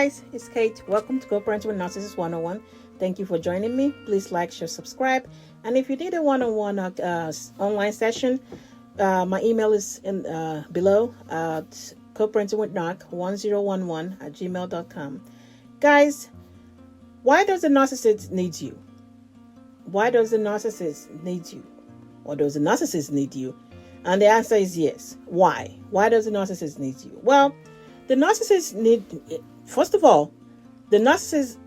guys, it's Kate. Welcome to Co-Parenting with Narcissist 101. Thank you for joining me. Please like, share, subscribe. And if you need a one-on-one online session, my email is in below at coparentingwithnarc1011@gmail.com. Guys, why does the narcissist need you? Why does the narcissist need you? Or does the narcissist need you? And the answer is yes. Why? Why does the narcissist need you? Well, the narcissist first of all, the narcissist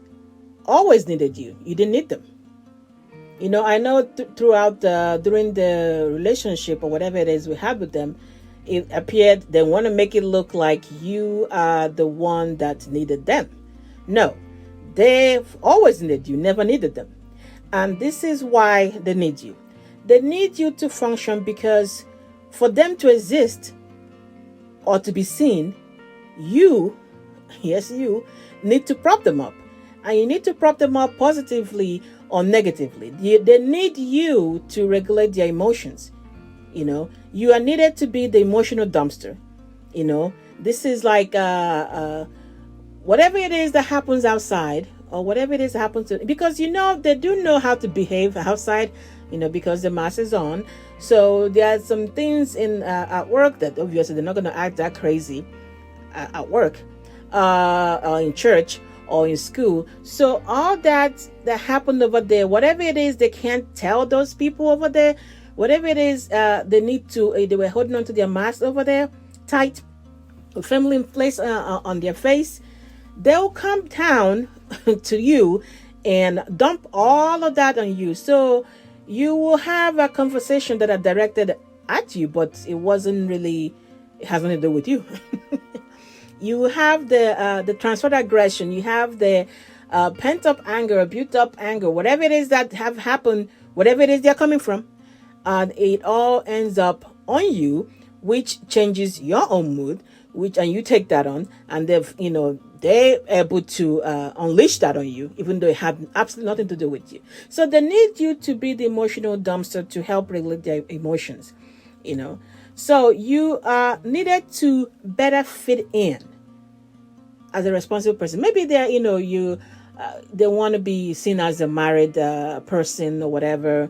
always needed you. You didn't need them. You know, I know throughout during the relationship or whatever it is we had with them, it appeared they want to make it look like you are the one that needed them. No, they've always needed you, never needed them. And this is why they need you. They need you to function because for them to exist or to be seen, you, yes, you, need to prop them up. And you need to prop them up positively or negatively. They need you to regulate their emotions. You know, you are needed to be the emotional dumpster. You know, this is like whatever it is that happens outside or whatever it is that happens to, because you know, they do know how to behave outside, you know, because the mask is on. So there are some things at work that obviously they're not going to act that crazy at work, or in church or in school. So all that happened over there, whatever it is, they can't tell those people over there, whatever it is, they need to, they were holding on to their mask over there tight, firmly in place on their face. They'll come down to you and dump all of that on you. So you will have a conversation that are directed at you, but it wasn't really, it has nothing to do with you. You have the transferred aggression. You have the pent-up anger, built-up anger, whatever it is that have happened, whatever it is they're coming from, and it all ends up on you, which changes your own mood, and you take that on, and they're able to unleash that on you, even though it had absolutely nothing to do with you. So they need you to be the emotional dumpster to help regulate their emotions, you know. So you are needed to better fit in as a responsible person. Maybe they're, they want to be seen as a married person or whatever,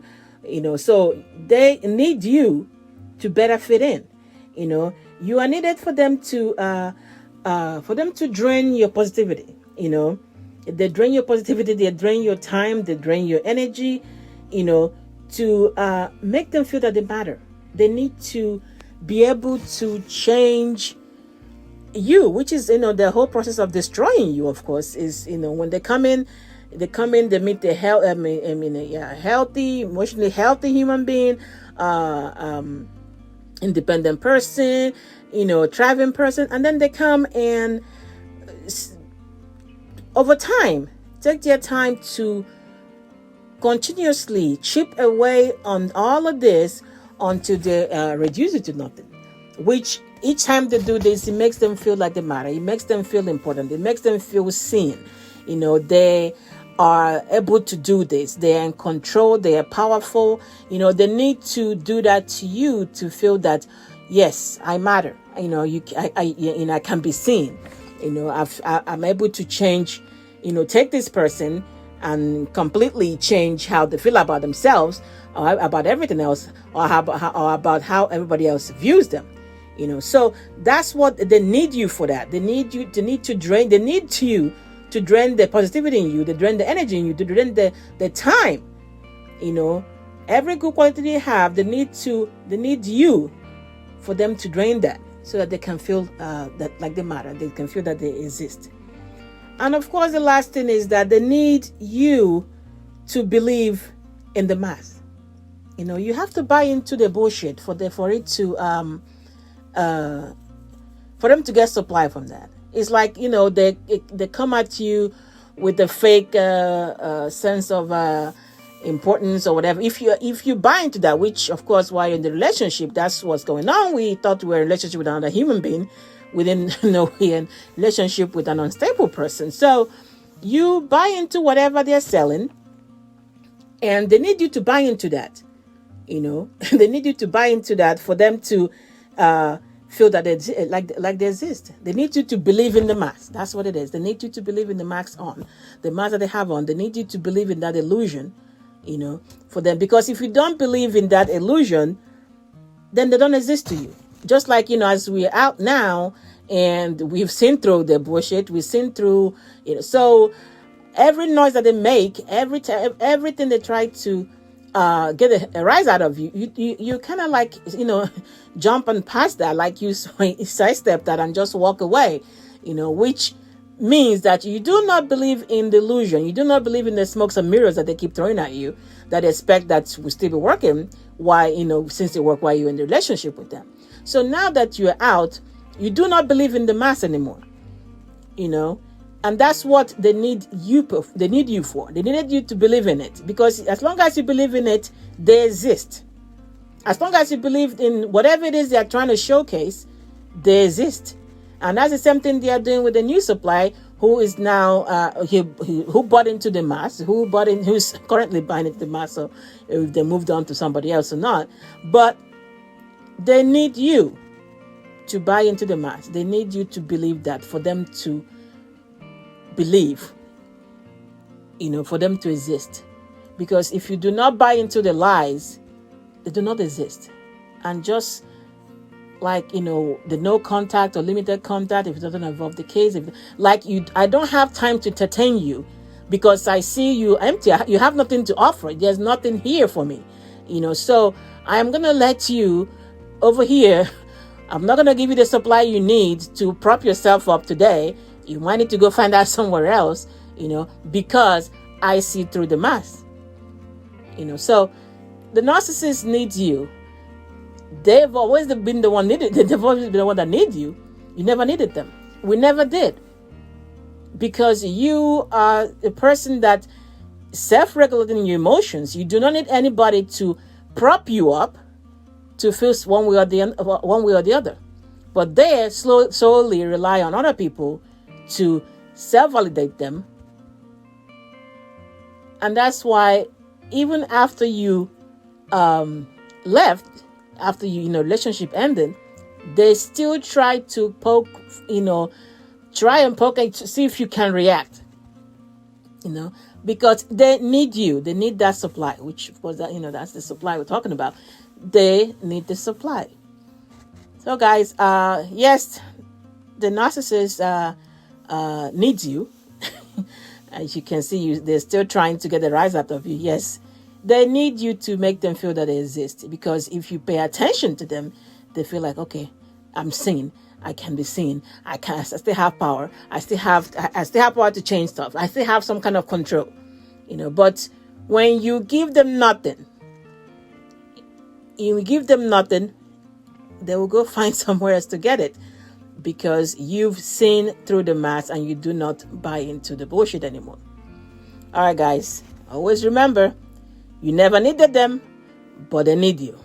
so they need you to better fit in. You are needed for them to drain your positivity. They drain your positivity, they drain your time, they drain your energy, to make them feel that they matter. They need to be able to change you, which is, the whole process of destroying you, of course, is, when they come in, they meet the healthy, emotionally healthy human being, independent person, thriving person, and then they come and over time take their time to continuously chip away on all of this until they reduce it to nothing, which each time they do this, it makes them feel like they matter. It makes them feel important. It makes them feel seen. They are able to do this. They are in control. They are powerful. They need to do that to you to feel that, yes, I matter. I can be seen. I'm able to change, take this person and completely change how they feel about themselves or about everything else, or about how everybody else views them. So that's what they need you for. That they need you to drain. They need you to drain the positivity in you, to drain the energy in you, to drain the time. Every good quality they have, they need you for them to drain that, so that they can feel that like they matter. They can feel that they exist. And of course, the last thing is that they need you to believe in the math. You have to buy into the bullshit for it to for them to get supply from that. It's like, they come at you with a fake sense of importance or whatever. If you buy into that, which of course, while you're in the relationship, that's what's going on. We thought we were in a relationship with another human being. We didn't know we're in a relationship with an unstable person. So you buy into whatever they're selling, and they need you to buy into that. They need you to buy into that for them to feel that they like they exist. They need you to believe in the mask. That's what it is. They need you to believe in the mask on, the mask that they have on. They need you to believe in that illusion, for them. Because if you don't believe in that illusion, then they don't exist to you. Just like, as we're out now and we've seen through the bullshit, we've seen through, so every noise that they make, everything they try to get a rise out of you, you kind of like, jump and pass that, like you sidestep that and just walk away, which means that you do not believe in the illusion. You do not believe in the smokes and mirrors that they keep throwing at you, that they expect that will still be working since they work while you're in the relationship with them. So now that you're out, you do not believe in the mass anymore, and that's what they need you for. They needed you to believe in it, because as long as you believe in it, they exist. As long as you believe in whatever it is they are trying to showcase, they exist. And that's the same thing they are doing with the new supply, who is now who bought into the mass, who's currently buying into the mass. So if they moved on to somebody else or not, but they need you to buy into the mass. They need you to believe that, for them to believe, for them to exist. Because if you do not buy into the lies, they do not exist. And just like, the no contact or limited contact, if it doesn't involve the case, I don't have time to entertain you because I see you empty. You have nothing to offer. There's nothing here for me, so I'm going to let you over here. I'm not going to give you the supply you need to prop yourself up today. You might need to go find out somewhere else, because I see through the mask. So the narcissist needs you. They've always been the one needed. They've always been the one that need you. You never needed them. We never did. Because you are a person that self-regulating your emotions. You do not need anybody to prop you up to feel one way or the other. But they solely rely on other people to self-validate them. And that's why even after you left, after relationship ended, they still try to poke and see if you can react, because they need you. They need that supply, which of course that's the supply we're talking about. They need the supply. So guys, yes, the narcissist needs you. As you can see, they're still trying to get the rise out of you. Yes, they need you to make them feel that they exist. Because if you pay attention to them, they feel like, okay, I'm seen. I can be seen. I still have power. I still have power to change stuff. I still have some kind of control. But when you give them nothing, they will go find somewhere else to get it. Because you've seen through the mask and you do not buy into the bullshit anymore. All right, guys. Always remember, you never needed them, but they need you.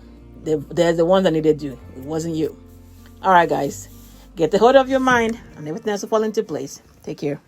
They're the ones that needed you. It wasn't you. All right, guys. Get the hold of your mind and everything else will fall into place. Take care.